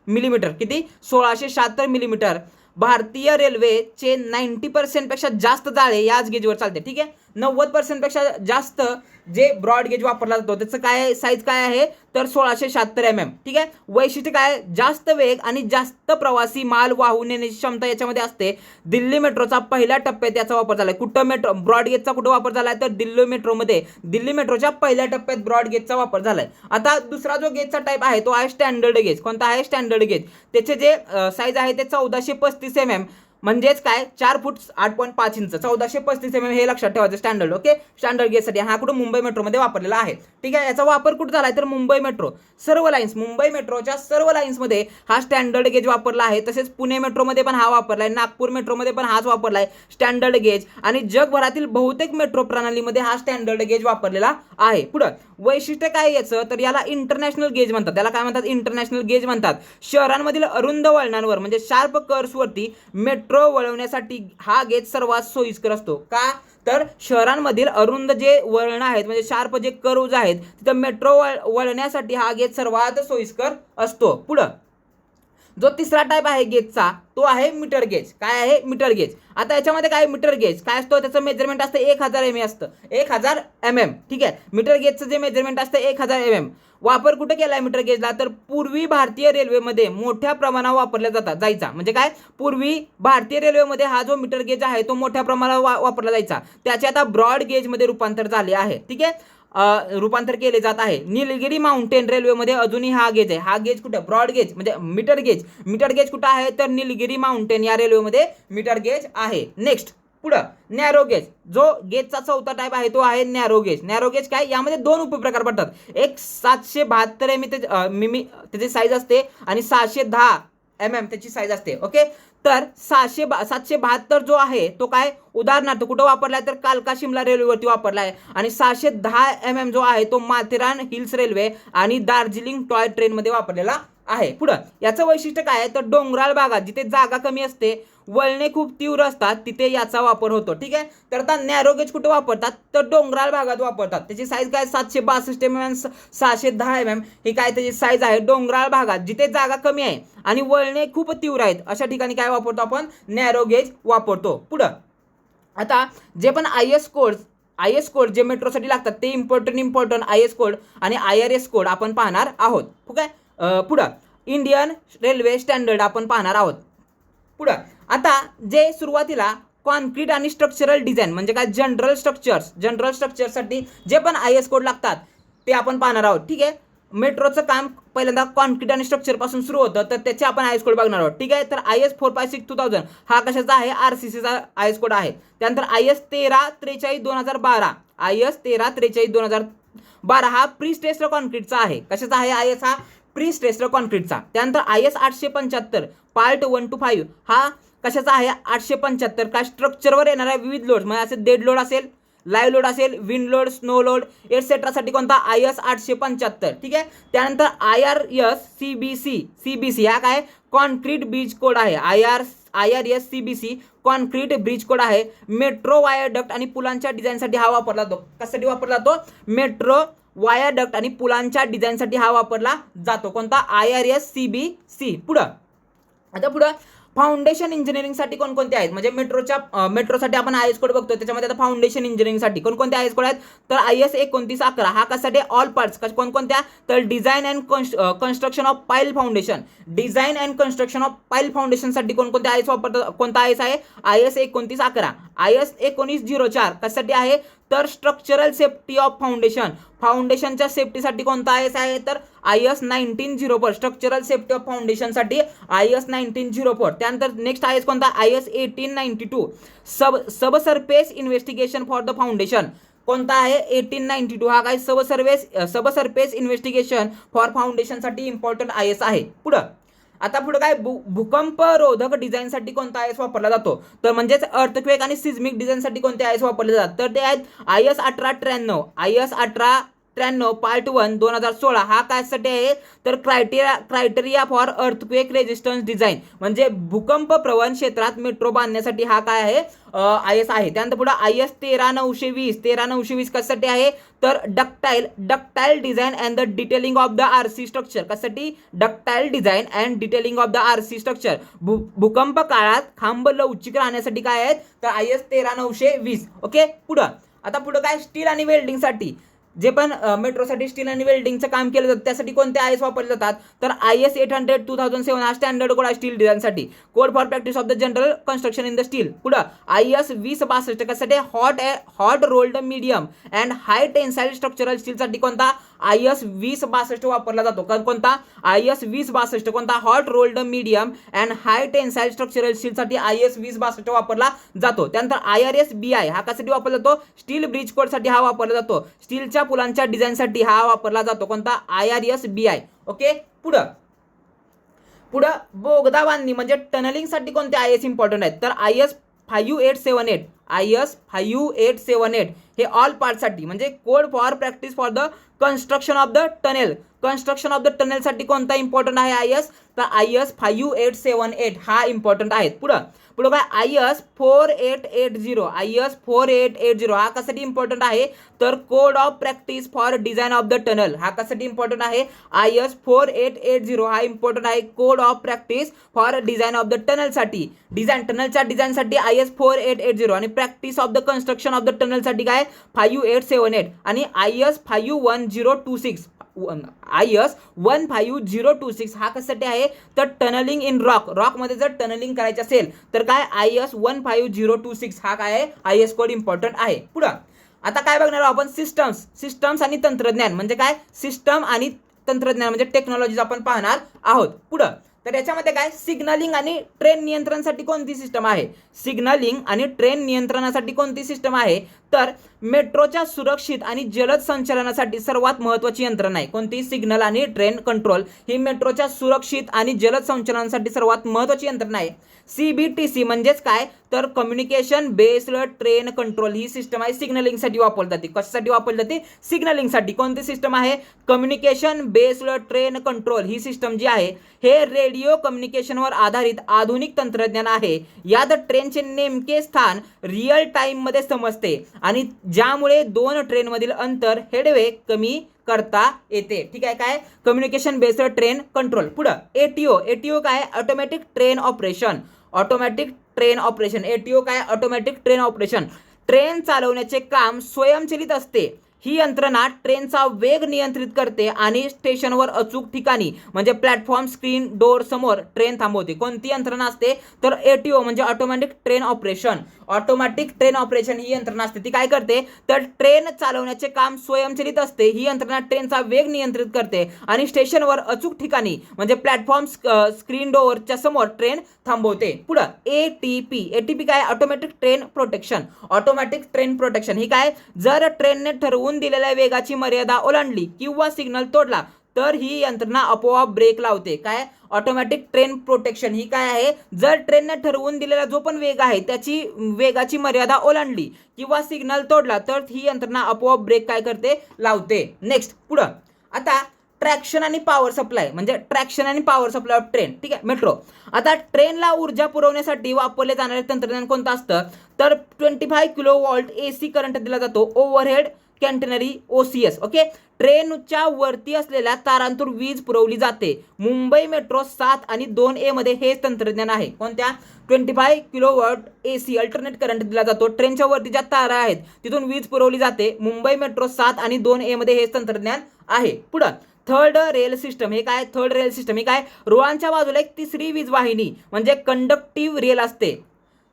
मिलीमीटर. किती, 1676 मिलीमीटर. भारतीय रेल्वेचे 90% पेक्षा जास्त जाळे याच गेजवर चालते. ठीक आहे, 90% पेक्षा जास्त जे ब्रॉड गेज वापरला जातो त्याचं काय साईज काय आहे तर 1676 mm. ठीक आहे, वैशिष्ट्य काय, जास्त वेग आणि जास्त प्रवासी माल वाहून नेण्याची क्षमता याच्यामध्ये असते. दिल्ली मेट्रोचा पहिल्या टप्प्यात याचा वापर झालाय. कुठं मेट्रो ब्रॉड गेजचा कुठं वापर झालाय तर दिल्ली मेट्रोच्या पहिल्या टप्प्यात ब्रॉड गेजचा वापर झालाय. आता दुसरा जो गेजचा टाईप आहे तो आहे स्टँडर्ड गेज. कोणता आहे, स्टँडर्ड गेज. त्याचे जे साईज आहे ते 1435 mm म्हणजेच काय 4 फूट 8.5 इंच. 1435 mm हे लक्षात ठेवायचं स्टँडर्ड. ओके, स्टँडर्ड गेजसाठी हा कुठं मुंबई मेट्रोमध्ये वापरलेला आहे. ठीक आहे, याचा वापर कुठं झालाय तर मुंबई मेट्रो सर्व लाईन्स, मुंबई मेट्रोच्या सर्व लाईन्समध्ये हा स्टँडर्ड गेज वापरला आहे. तसेच पुणे मेट्रोमध्ये पण हा वापरलाय, नागपूर मेट्रोमध्ये पण हाच वापरलाय स्टँडर्ड गेज आणि जगभरातील बहुतेक मेट्रो प्रणालीमध्ये हा स्टँडर्ड गेज वापरलेला आहे. पुढं वैशिष्ट्य काय याचं तर याला इंटरनॅशनल गेज म्हणतात. त्याला काय म्हणतात, इंटरनॅशनल गेज म्हणतात. शहरांमधील अरुंद वळणांवर म्हणजे शार्प कर्व्सवरती मेट्रो वळवण्यासाठी हा गेज सर्वात सोयीस्कर असतो. का तर शहरांमधील अरुंद जे वळण आहेत म्हणजे शार्प जे कर्व्ज आहेत तिथं मेट्रो वळण्यासाठी हा गेज सर्वात सोयीस्कर असतो. पुढं जो तिसरा टाईप आहे गेजचा तो आहे मीटर गेज. काय आहे, मीटर गेज. आता याच्यामध्ये काय मीटर गेज काय असतो, त्याचं मेजरमेंट असतं 1000 mm असतं, 1000 mm. ठीक आहे, मीटर गेजचं जे मेजरमेंट असतं 1000 mm. वापर कुठे केलाय मीटर गेजला तर पूर्वी भारतीय रेल्वेमध्ये मोठ्या प्रमाणावर वापरला जायचा. म्हणजे काय, पूर्वी भारतीय रेल्वेमध्ये हा जो मीटर गेज आहे तो मोठ्या प्रमाणावर वापरला जायचा. त्याचे आता ब्रॉड गेजमध्ये रूपांतर झाले आहे. ठीक आहे, रूपांतर केले जात आहे. निलगिरी माउंटेन रेल्वेमध्ये अजूनही हा गेज आहे. हा गेज कुठे, ब्रॉड गेज म्हणजे मीटर गेज कुठे आहे तर निलगिरी माउंटेन या रेल्वेमध्ये मीटर गेज आहे. नेक्स्ट पुढं नॅरो गेज. जो गेजचा चौथा टाईप आहे तो आहे नॅरो गेज. नॅरो गेज काय, यामध्ये दोन उपप्रकार पडतात. एक 772 मिमी त्याची साईज असते आणि 610 mm त्याची साईज असते. ओके, तर 772 जो आहे तो काय उदाहरणार्थ कुठं वापरलाय तर कालका शिमला रेल्वेवरती वापरलाय आणि 610 mm जो आहे तो माथेरान हिल्स रेल्वे आणि दार्जिलिंग टॉय ट्रेनमध्ये वापरलेला आहे. पुढं याचं वैशिष्ट्य काय आहे, तर डोंगराळ भागात जिथे जागा कमी असते, वळणे खूप तीव्र असतात, तिथे याचा वापर होतो. ठीक आहे. तर आता नॅरो गेज कुठे वापरतात, तर डोंगराळ भागात वापरतात. त्याची साईज काय 762 mm 610 mm ही काय त्याची साईज आहे. डोंगराळ भागात जिथे जागा कमी आहे आणि वळणे खूप तीव्र आहेत अशा ठिकाणी काय वापरतो आपण, नॅरो गेज वापरतो. पुढं आता जे पण आय एस कोड जे मेट्रोसाठी लागतात ते इम्पॉर्टंट आय एस कोड आणि IRS कोड आपण पाहणार आहोत. ठीक आहे. पुढं इंडियन रेल्वे स्टँडर्ड आपण पाहणार आहोत. पुढं आता जे सुरुवातीला कॉन्क्रीट आणि स्ट्रक्चरल डिझाईन म्हणजे काय, जनरल स्ट्रक्चरसाठी जे पण IS कोड लागतात ते आपण पाहणार आहोत. ठीक आहे. मेट्रोचं काम पहिल्यांदा कॉन्क्रीट आणि स्ट्रक्चर पासून सुरू होतं, तर त्याचे आपण IS कोड बघणार आहोत. ठीक आहे. तर IS 456/2000 हा कशाचा आहे, RCCचा IS कोड आहे. त्यानंतर IS 1343/2012 IS 1343/2012 हा प्री स्ट्रेस्ड कॉन्क्रीटचा आहे. कशाचा आहे IS हा, प्री स्ट्रेस्ड कॉन्क्रीटचा. त्यानंतर IS 875 पार्ट 1 to 5 हा कशाचा आहे, 875 का स्ट्रक्चरवर येणाऱ्या विविध लोड म्हणजे असे डेड लोड असेल, लाईव्ह लोड असेल, विंड लोड, स्नो लोड एटसेट्रासाठी कोणता, IS 875. ठीक आहे. त्यानंतर IRS CBC हा काय, कॉन्क्रीट ब्रिज कोड आहे. IRS CBC concrete bridge code आहे. मेट्रो वायरडक्ट आणि पुलांच्या डिझाईनसाठी हा वापरला जातो. कशासाठी वापरला जातो, मेट्रो वायरडक्ट आणि पुलांच्या डिझाईनसाठी हा वापरला जातो. कोणता, IRS CBC. पुढं फाउंडेशन इंजिनिअरिंगसाठी कोणकोणते आहेत, म्हणजे मेट्रोसाठी आपण IS कोड बघतो, त्याच्यामध्ये आता फाउंडेशन इंजिनिअरिंगसाठी कोणकोणते IS कोड आहेत, तर IS 2911 हा कशासाठी, ऑल पार्ट्स कोणकोणत्या, तर डिझाईन अँड कन्स्ट्रक्शन ऑफ पाईल foundation. Design and construction of पाईल फाउंडेशनसाठी कोणकोणते IS वापरतात, कोणता IS आहे, IS 2911. IS 1904 कशासाठी आहे, तर स्ट्रक्चरल सेफ्टी ऑफ फाउंडेशनच्या सेफ्टीसाठी कोणता IS आहे, तर IS 1904 स्ट्रक्चरल सेफ्टी ऑफ फाउंडेशनसाठी IS 1904. त्यानंतर नेक्स्ट IS कोणता, IS 1892 sub surface investigation for the foundation. कोणता आहे, 1892 हा काय, सब सरफेस इन्व्हेस्टिगेशन फॉर फाउंडेशनसाठी इम्पॉर्टंट IS आहे. पुढं काय, भूकंपरोधक डिझाईनसाठी कोणता IS वापरला जातो, तर म्हणजेच अर्थक्वेक आणि सिझमिक डिझाईनसाठी कोणते IS वापरले जातात, तर ते आहेत IS 1893 पार्ट 1 2016 हा कायसाठी आहे, तर criteria for earthquake resistance design म्हणजे भूकंप प्रवण क्षेत्रात मेट्रो बांधण्यासाठी हा काय आहे, IS आहे. त्यानंतर पुढे IS 13920 कशासाठी आहे, तर ductile design and the detailing of the RC structure. कशासाठी, ductile design and detailing of the RC structure. भूकंप काळात खांब लवचिक राहण्यासाठी काय आहेत, तर IS 13920. ओके. पुढं काय, स्टील आणि वेल्डिंगसाठी जे पण मेट्रोसाठी स्टील आणि वेल्डिंगचं काम केलं जातं त्यासाठी कोणते IS वापरले जातात, तर IS 800/2007 हा स्टँडर्ड कोड आहे स्टील डिझाईनसाठी. Code for practice of the general construction in the steel. IS 2062 कशासाठी, hot rolled medium and high tensile structural स्टीलसाठी कोणता, IS 2062 वापरला जातो. कोणता, IS 2062 कोणता, hot rolled medium and high tensile structural स्टीलसाठी IS 2062 वापरला जातो. त्यानंतर IRS BI हा कशासाठी वापरला जातो, स्टील ब्रिज कोडसाठी हा वापरला जातो. स्टीलच्या पुलांच्या डिझाईनसाठी हा वापरला जातो. कोणता, IRS BI. ओके. पुढं बोगदा बांधणी म्हणजे टनलिंगसाठी कोणते IS इम्पॉर्टंट आहेत, तर IS 5878 हे ऑल पार्टसाठी म्हणजे code for practice for the construction of the टनेलसाठी कोणता इम्पॉर्टंट आहे IS, तर IS 5878 हा इम्पॉर्टंट आहे. पुढं काय, IS 4880 हा कशासाठी इम्पॉर्टंट आहे, तर code of practice for design of the tunnel हा कशासाठी इम्पॉर्टंट आहे, IS 4880 हा इम्पॉर्टंट आहे code of practice for design of the टनलसाठी. टनलच्या डिझाईनसाठी IS 4880 आणि practice of the construction of the टनलसाठी काय 5878 आणि IS 1506 हा कशासाठी आहे, तर टनलिंग इन रॉकमध्ये जर टनलिंग करायचे असेल तर काय IS 1506 हा काय आहे, IS कोड इम्पॉर्टंट आहे. आता काय बघणार आहोत आपण, सिस्टम्स आणि तंत्रज्ञान म्हणजे काय, सिस्टम आणि तंत्रज्ञान म्हणजे टेक्नॉलॉजीज आपण पाहणार आहोत. तर याच्यामध्ये काय सिग्नलिंग आणि ट्रेन नियंत्रणासाठी कोणती सिस्टम आहे, सिग्नलिंग आणि ट्रेन नियंत्रणासाठी कोणती सिस्टम आहे, तर मेट्रोच्या सुरक्षित आणि जलद संचालनासाठी सर्वात महत्त्वाची यंत्रणा आहे कोणती, सिग्नल आणि ट्रेन कंट्रोल ही मेट्रोच्या सुरक्षित आणि जलद संचालनासाठी सर्वात महत्त्वाची यंत्रणा आहे. CBTC म्हणजेच काय, तर कम्युनिकेशन बेस्ड ट्रेन कंट्रोल ही सिस्टम आहे सिग्नलिंगसाठी वापरली जाते. कशासाठी वापरली जाते, सिग्नलिंगसाठी. कोणती सिस्टम आहे, कम्युनिकेशन बेस्ड ट्रेन कंट्रोल ही सिस्टम जी आहे हे रेडिओ कम्युनिकेशनवर आधारित आधुनिक तंत्रज्ञान आहे. यात ट्रेनचे नेमके स्थान रिअल टाइममध्ये समजते आणि ज्यामुळे दोन ट्रेनमधील अंतर हेडवे कमी करता येते. ठीक आहे, काय कम्युनिकेशन बेस्ड ट्रेन कंट्रोल. पुढं ATO काय, automatic train operation. Automatic train operation, ATO काय, ऑटोमॅटिक ट्रेन ऑपरेशन. ट्रेन चालवण्याचे काम स्वयंचलित असते. ही यंत्रणा ट्रेनचा वेग नियंत्रित करते आणि स्टेशनवर अचूक ठिकाणी म्हणजे प्लॅटफॉर्म, स्क्रीन, डोर समोर ट्रेन थांबवते. कोणती यंत्रणा असते, तर ATO म्हणजे automatic train operation. Automatic train operation ही यंत्रणा असते. ती काय करते, तर ट्रेन चालवण्याचे काम स्वयंचलित असते. ही यंत्रणा ट्रेनचा वेग नियंत्रित करते आणि स्टेशनवर अचूक ठिकाणी म्हणजे प्लॅटफॉर्म, स्क्रीन, डोअरच्या समोर ट्रेन थांबवते. पुढं ATP काय, automatic train protection. Automatic train protection ही काय, जर ट्रेनने ठरवून दिलेल्या वेगाची मर्यादा ओलांडली किंवा सिग्नल तोडला तर ही यंत्रणा आपोआप ब्रेक लावते. काय, ऑटोमॅटिक ट्रेन प्रोटेक्शन ही काय आहे, जर ट्रेनने ठरवून दिलेला जो पण वेग आहे त्याची वेगाची मर्यादा ओलांडली किंवा सिग्नल तोडला तर ही यंत्रणा आपोआप ब्रेक काय करते, लावते. नेक्स्ट पुढं आता ट्रॅक्शन आणि पॉवर सप्लाय म्हणजे ट्रॅक्शन आणि पॉवर सप्लाय ऑफ ट्रेन. ठीक आहे, मेट्रो. आता ट्रेनला ऊर्जा पुरवण्यासाठी वापरले जाणारे तंत्रज्ञान कोणतं असतं, तर 25 किलोवॉल्ट AC करंट दिला जातो. Overhead कॅन्टेनरी OCS. ओके, ट्रेनच्या वरती असलेल्या तारांतून वीज पुरवली जाते. मुंबई मेट्रो 7 आणि 2A मध्ये हे तंत्रज्ञान आहे. कोणत्या, 25 किलोवॉट AC अल्टरनेट करंट दिला जातो. ट्रेनच्या वरती ज्या तारा आहेत तिथून वीज पुरवली जाते. मुंबई मेट्रो 7 आणि 2A मध्ये हे तंत्रज्ञान आहे. पुढं थर्ड रेल सिस्टम हे काय, थर्ड रेल सिस्टम हे काय, रुळांच्या बाजूला एक तिसरी वीज वाहिनी म्हणजे कंडक्टिव्ह रेल असते.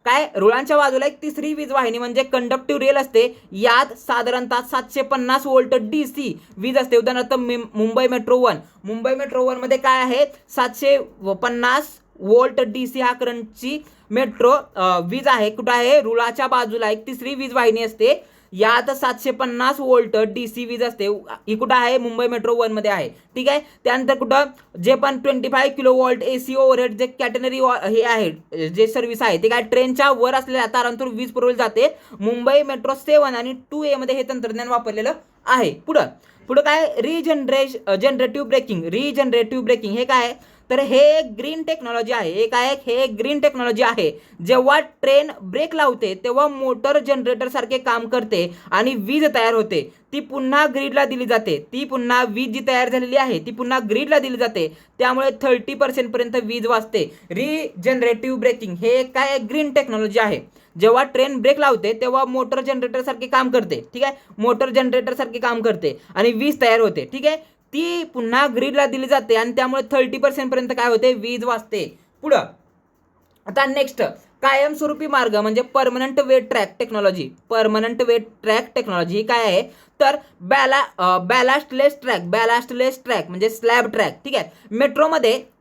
काय, रुळांच्या बाजूला एक तिसरी वीज वाहिनी म्हणजे कंडक्टिव्ह रेल असते. यात साधारणतः 750 वोल्ट DC वीज असते. उदाहरणार्थ मुंबई मेट्रो 1. मुंबई मेट्रो 1 मध्ये काय आहे, 750 वोल्ट DC हा करंटची मेट्रो वीज आहे. कुठं आहे, रुळाच्या बाजूला एक तिसरी वीज वाहिनी असते. यात 750 वोल्ट DC वीज असते. ही कुठं आहे, मुंबई मेट्रो 1 मध्ये आहे. ठीक आहे, त्यानंतर कुठं जे पण 25 किलोवॉल्ट AC ओव्हरहेड जे कॅटेनरी हे आहे जे सर्व्हिस आहे ते काय, ट्रेनच्या वर असलेल्या तारांतून वीज पुरवली जाते. मुंबई मेट्रो 7 आणि 2A मध्ये हे तंत्रज्ञान वापरलेलं आहे. पुढं काय, जनरेटिव्ह ब्रेकिंग हे काय, तर हे ग्रीन टेक्नॉलॉजी आहे. हे काय, हे ग्रीन टेक्नॉलॉजी आहे. जेव्हा ट्रेन ब्रेक लावते तेव्हा मोटर जनरेटर सारखे काम करते आणि वीज तयार होते. ती पुन्हा ग्रीडला दिली जाते. वीज जी तयार झालेली आहे ती पुन्हा ग्रीडला दिली जाते. त्यामुळे 30% पर्यंत वीज वाचते. रिजनरेटिव्ह ब्रेकिंग हे काय, ग्रीन टेक्नॉलॉजी आहे. जेव्हा ट्रेन ब्रेक लावते तेव्हा मोटर जनरेटर सारखे काम करते. ठीक आहे, मोटर जनरेटर सारखे काम करते आणि वीज तयार होते. ठीक आहे, ती पुन्हा ग्रीडला दिली जाते आणि त्यामुळे 30% पर्यंत काय होते, वीज वाचते. पुढं आता नेक्स्ट कायमस्वरूपी मार्ग म्हणजे परमनंट वे ट्रॅक टेक्नॉलॉजी. परमनंट वे ट्रॅक टेक्नॉलॉजी ही काय आहे, तर बॅलास्टलेस ट्रॅक म्हणजे स्लॅब ट्रॅक. ठीक आहे,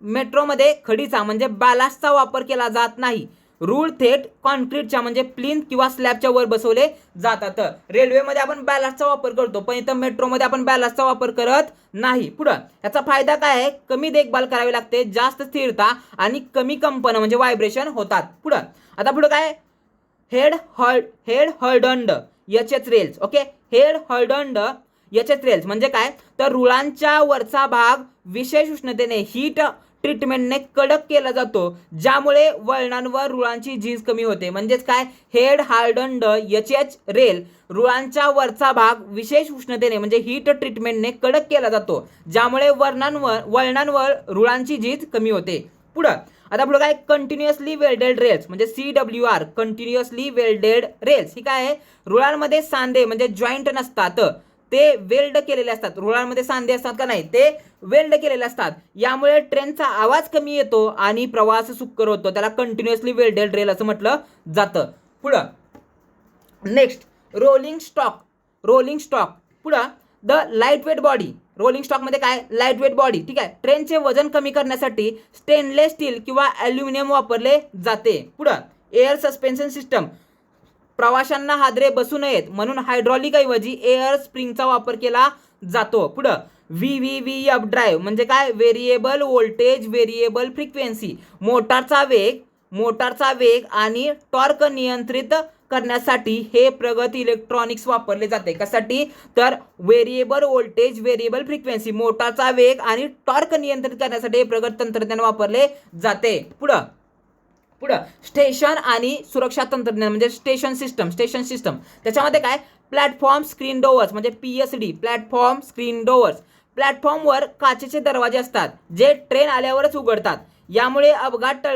मेट्रोमध्ये खडीचा म्हणजे बॅलास्टचा वापर केला जात नाही. रूळ थेट कॉन्क्रीटच्या म्हणजे प्लिंथ किंवा स्लॅबच्या वर बसवले जातात. रेल्वेमध्ये आपण बॅलास्टचा वापर करतो पण इथं मेट्रोमध्ये आपण बॅलास्टचा वापर करत नाही. पुढं याचा फायदा काय आहे, कमी देखभाल करावी लागते, जास्त स्थिरता आणि कमी कंपन म्हणजे व्हायब्रेशन होतात. पुढं काय, हेड हॉल्डन्ड HS रेल्स. ओके, हेड हॉल्डन्ड HS रेल्स म्हणजे काय, तर रुळांच्या वरचा भाग विशेष उष्णतेने हीट ट्रीटमेंटने कडक केला जातो ज्यामुळे वळणांवर रुळांची झीज कमी होते. म्हणजेच काय, हेड हार्डन्ड HS रेल रुळांच्या वरचा भाग विशेष उष्णतेने म्हणजे हीट ट्रीटमेंटने कडक केला जातो ज्यामुळे वळणांवर रुळांची झीज कमी होते. पुढं काय, कंटिन्युअसली वेल्डेड रेल्स म्हणजे CWR कंटिन्युअसली वेल्डेड रेल्स ही काय आहे, रुळांमध्ये सांधे म्हणजे जॉईंट नसतात, ते वेल्ड केलेले असतात. रुळांमध्ये सांधे असतात का नाही, ते वेल्ड केलेले असतात. यामुळे ट्रेनचा आवाज कमी येतो आणि प्रवास सुकर होतो. त्याला कंटिन्युअसली वेल्डेड रेल असं म्हटलं जातं. पुढं नेक्स्ट रोलिंग स्टॉक. पुढं the light weight body, rolling स्टॉकमध्ये काय लाईट वेट बॉडी, ठीक आहे. ट्रेनचे वजन कमी करण्यासाठी स्टेनलेस स्टील किंवा ॲल्युमिनियम वापरले जाते. पुढं एअर सस्पेन्शन सिस्टम, प्रवाशांना हादरे बसू नयेत म्हणून हायड्रॉलिक ऐवजी एअर स्प्रिंगचा वापर केला जातो. पुढं VVVF ड्राईव्ह म्हणजे काय व्हेरिएबल व्होल्टेज व्हेरिएबल फ्रिक्वेन्सी, मोटारचा वेग आणि टॉर्क नियंत्रित करण्यासाठी हे प्रगत इलेक्ट्रॉनिक्स वापरले जाते. कशासाठी तर व्हेरिएबल व्होल्टेज व्हेरिएबल फ्रिक्वेन्सी, मोटारचा वेग आणि टॉर्क नियंत्रित करण्यासाठी हे प्रगत तंत्रज्ञान वापरले जाते. पुढं स्टेशन आणि सुरक्षा तंत्रज्ञान म्हणजे स्टेशन सिस्टम त्याच्यामध्ये काय प्लॅटफॉर्म स्क्रीन डोअर्स म्हणजे PSD, प्लॅटफॉर्म स्क्रीन डोअर्स, प्लॅटफॉर्मवर काचेचे दरवाजे असतात जे ट्रेन आल्यावरच उघडतात. यामुळे अपघात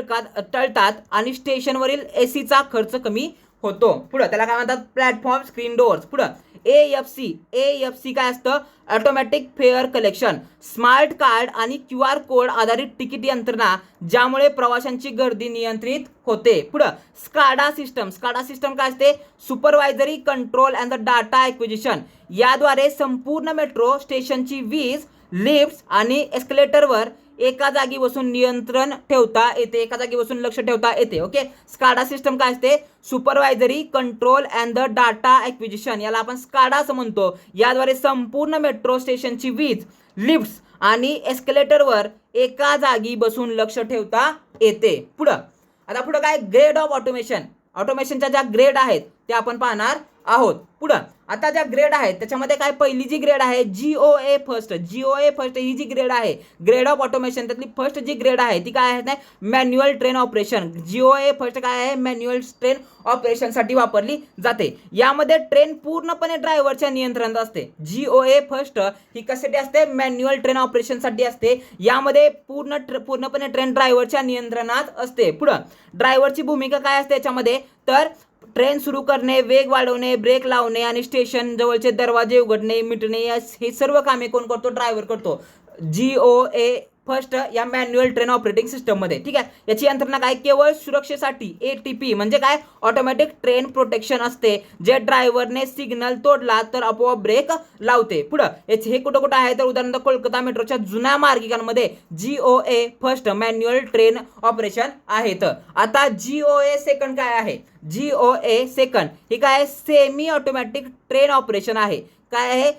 टळतात आणि स्टेशनवरील ACचा खर्च कमी होतो. पुढं त्याला काय म्हणतात प्लॅटफॉर्म स्क्रीन डोअर्स. पुढं AFC काय असतं automatic fair collection, smart card आणि QR कोड आधारित तिकीट यंत्रणा ज्यामुळे प्रवाशांची गर्दी नियंत्रित होते. पुढं स्काडा सिस्टम काय असते supervisory control and the data acquisition, याद्वारे संपूर्ण मेट्रो स्टेशनची वीज, लिफ्ट्स आणि एस्केलेटरवर एका जागी बसून नियंत्रण ठेवता येते, एका जागी बसून लक्ष ठेवता येते. ओके, स्काडा सिस्टम काय असते supervisory control and the data acquisition, याला आपण स्काडा असं म्हणतो. याद्वारे संपूर्ण मेट्रो स्टेशनची वीज, लिफ्ट्स आणि एस्केलेटरवर एका जागी बसून लक्ष ठेवता येते. पुढं काय ग्रेड ऑफ ऑटोमेशनच्या ज्या ग्रेड आहेत त्या आपण पाहणार आहोत. पुढं आता ज्या ग्रेड आहेत त्याच्यामध्ये काय पहिली जी ग्रेड आहे GOA फर्स्ट ही जी ग्रेड आहे ग्रेड ऑफ ऑटोमेशन, त्यातली फर्स्ट जी ग्रेड आहे ती काय आहे manual train operation. GOA first काय आहे मॅन्युअल ट्रेन ऑपरेशनसाठी वापरली जाते. यामध्ये ट्रेन पूर्णपणे ड्रायव्हरच्या नियंत्रणात असते. GOA फर्स्ट ही कशासाठी असते मॅन्युअल ट्रेन ऑपरेशनसाठी असते. यामध्ये पूर्णपणे ट्रेन ड्रायव्हरच्या नियंत्रणात असते. पुढं ड्रायव्हरची भूमिका काय असते याच्यामध्ये तर ट्रेन सुरू करणे, वेग वाढवणे, ब्रेक लावणे आणि स्टेशन जवळचे दरवाजे उघडणे मिटणे हे सर्व कामे कोण करतो ड्रायव्हर करतो. GOA फर्स्ट या मॅन्युअल ट्रेन ऑपरेटिंग सिस्टममध्ये, ठीक आहे. याची यंत्रणा काय केवळ सुरक्षेसाठी ATP म्हणजे काय ऑटोमॅटिक ट्रेन प्रोटेक्शन असते, जे ड्रायव्हरने सिग्नल तोडला तर आपोआप ब्रेक लावते. पुढं हे कुठं आहे तर उदाहरणार्थ कोलकाता मेट्रोच्या जुन्या मार्गिकांमध्ये GOA first manual train operation आहेत. आता GOA सेकंड काय आहे GOA सेकंड ही काय सेमी ऑटोमॅटिक ट्रेन ऑपरेशन आहे. काय आहे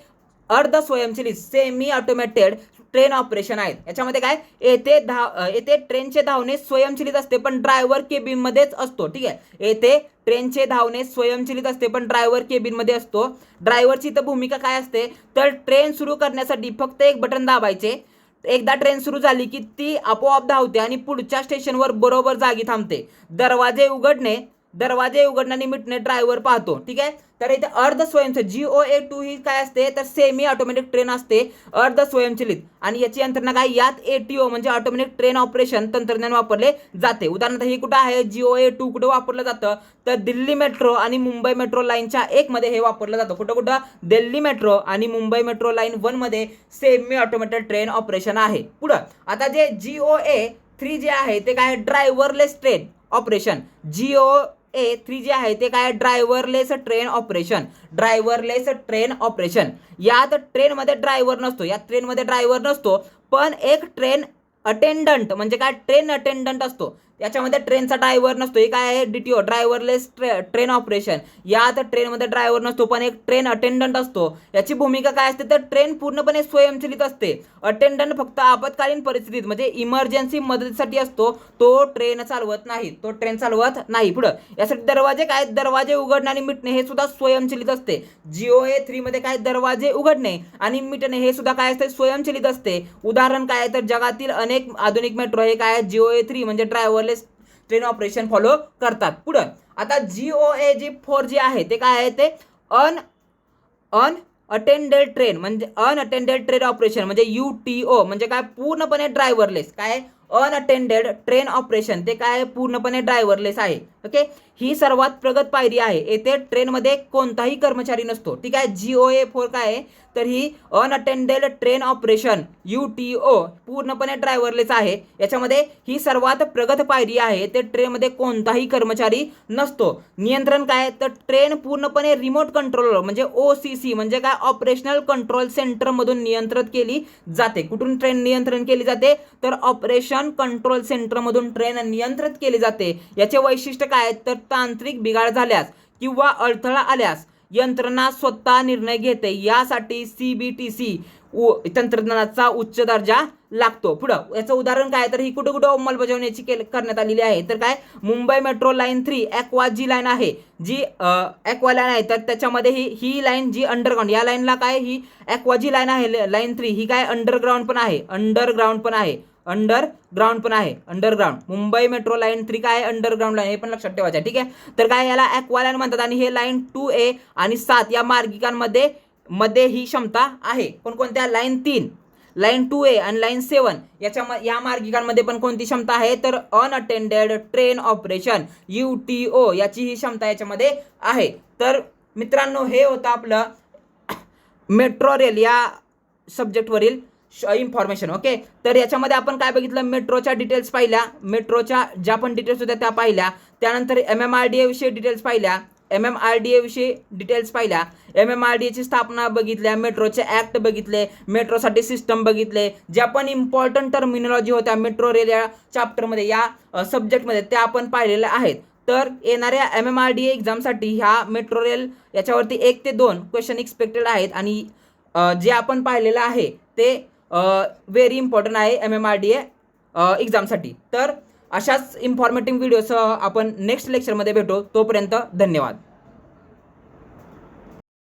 अर्ध स्वयंचलित सेमी ऑटोमॅटेड ट्रेन ऑपरेशन आहेत. याच्यामध्ये काय येथे ट्रेनचे धावणे स्वयंचलित असते पण ड्रायव्हर केबिनमध्येच असतो. ठीक आहे, येथे ट्रेनचे धावणे स्वयंचलित असते पण ड्रायव्हर केबिनमध्ये असतो. ड्रायव्हरची तर भूमिका काय असते तर ट्रेन सुरू करण्यासाठी फक्त एक बटन दाबायचे. एकदा ट्रेन सुरू झाली की ती आपोआप धावते आणि पुढच्या स्टेशनवर बरोबर जागी थांबते. दरवाजे उघडणे आणि मिटणे ड्रायव्हर पाहतो. ठीक आहे, तर इथे अर्ध स्वयंचलित GOA2 ही काय असते तर सेमी ऑटोमॅटिक ट्रेन असते अर्ध स्वयंचलित आणि याची यंत्रणा काय यात ATO म्हणजे ऑटोमॅटिक ट्रेन ऑपरेशन तंत्रज्ञान वापरले जाते. उदाहरणार्थ ही कुठं आहे GOA2 कुठं वापरलं जातं तर दिल्ली मेट्रो आणि मुंबई मेट्रो लाईनच्या 1 मध्ये हे वापरलं जातं. कुठं दिल्ली मेट्रो आणि मुंबई मेट्रो लाईन 1 मध्ये सेमी ऑटोमॅटिक ट्रेन ऑपरेशन आहे. पुढं आता जे GOA3 जे आहे ते काय ड्रायव्हरलेस ट्रेन ऑपरेशन. GOA3 जे आहे ते काय ड्रायव्हरलेस ट्रेन ऑपरेशन. यात ट्रेनमध्ये ड्रायव्हर नसतो पण एक ट्रेन अटेंडंट म्हणजे काय ट्रेन अटेंडंट असतो. याच्यामध्ये ट्रेनचा ड्रायव्हर नसतो. हे काय आहे DTO ड्रायव्हरलेस ट्रेन ऑपरेशन. यात ट्रेनमध्ये ड्रायव्हर नसतो पण एक ट्रेन अटेंडंट असतो. याची भूमिका काय असते तर ट्रेन पूर्णपणे स्वयंचलित असते. अटेंडंट फक्त आपत्कालीन परिस्थितीत म्हणजे इमर्जन्सी मदतीसाठी असतो. तो ट्रेन चालवत नाही. पुढं यासाठी दरवाजे उघडणे आणि मिटणे हे सुद्धा स्वयंचलित असते. GOA3 मध्ये काय दरवाजे उघडणे आणि मिटणे हे सुद्धा काय असते स्वयंचलित असते. उदाहरण काय तर जगातील अनेक आधुनिक मेट्रो हे काय GOA3 म्हणजे ड्रायव्हरलेस ट्रेन ऑपरेशन फॉलो करतात. पुढं आता GOA4 जे आहे ते काय आहे ते अनअटेंडेड ट्रेन म्हणजे अनअटेंडेड ट्रेन ऑपरेशन म्हणजे UTO म्हणजे काय पूर्णपणे ड्रायव्हरलेस. काय अनअटेंडेड ट्रेन ऑपरेशन ते काय पूर्णपणे ड्रायव्हरलेस आहे. ओके, ही सर्वात प्रगत पायरी आहे. येथे ट्रेनमध्ये कोणताही कर्मचारी नसतो. ठीक आहे. GOA4 काय आहे तर ही अनअटेंडेड ट्रेन ऑपरेशन UTO पूर्णपणे ड्रायव्हरलेस आहे. याच्यामध्ये ही सर्वात प्रगत पायरी आहे. ते ट्रेनमध्ये कोणताही कर्मचारी नसतो. नियंत्रण काय तर ट्रेन पूर्णपणे रिमोट कंट्रोलर म्हणजे OCC म्हणजे काय ऑपरेशनल कंट्रोल सेंटर मधून नियंत्रित केली जाते. कुठून ट्रेन नियंत्रण केली जाते तर ऑपरेशन कंट्रोल सेंटर मधून ट्रेन नियंत्रित केली जाते. याचे वैशिष्ट्य काय तर तांत्रिक बिघाड झाल्यास किंवा अडथळा आल्यास यंत्रणा स्वतः निर्णय घेते. यासाठी CBTC तंत्रज्ञानाचा उच्च दर्जा लागतो. पुढं याचं उदाहरण काय तर ही कुठं कुठं अंमलबजावणी करण्यात आलेली आहे तर काय मुंबई मेट्रो लाईन 3 ॲक्वा जी लाईन आहे, जी ॲक्वा लाईन आहे तर त्याच्यामध्ये ही लाईन जी अंडरग्राऊंड, या लाईनला काय ही ॲक्वा जी लाईन आहे लाईन 3 ही काय अंडरग्राऊंड पण आहे, अंडरग्राऊंड मुंबई मेट्रो लाईन 3 काय अंडरग्राऊंड लाईन हे पण लक्षात ठेवायचं आहे. ठीक आहे. तर काय याला ॲक्वा लाईन म्हणतात आणि हे लाईन 2A आणि 7 या मार्गिकांमध्ये ही क्षमता आहे. कोणत्या लाईन 3, लाईन 2A आणि लाईन 7 या मार्गिकांमध्ये पण कोणती क्षमता आहे तर अनअटेंडेड ट्रेन ऑपरेशन UTO याची ही क्षमता याच्यामध्ये आहे. तर मित्रांनो हे होतं आपलं मेट्रो रेल या सब्जेक्टवरील इन्फॉर्मेशन. ओके, तर याच्यामध्ये आपण काय बघितलं मेट्रोच्या डिटेल्स पाहिल्या, मेट्रोच्या ज्या पण डिटेल्स होत्या त्या पाहिल्या. त्यानंतर MMRDA विषयी डिटेल्स पाहिल्या, MMRDA विषयी डिटेल्स पाहिल्या, MMRDA ची स्थापना बघितल्या, मेट्रोचे ऍक्ट बघितले, मेट्रोसाठी सिस्टम बघितले. ज्या पण इम्पॉर्टंट टर्मिनॉलॉजी होत्या मेट्रो रेल या चॅप्टरमध्ये या सब्जेक्टमध्ये त्या आपण पाहिलेल्या आहेत. तर येणाऱ्या MMRDA एक्झामसाठी ह्या मेट्रो रेल याच्यावरती 1 ते 2 क्वेश्चन एक्सपेक्टेड आहेत आणि जे आपण पाहिलेलं आहे ते व्हेरी इम्पॉर्टंट आहे MMRDA एक्झामसाठी. तर अशाच इन्फॉर्मेटिव्ह व्हिडिओसह आपण नेक्स्ट लेक्चरमध्ये भेटू. तोपर्यंत धन्यवाद.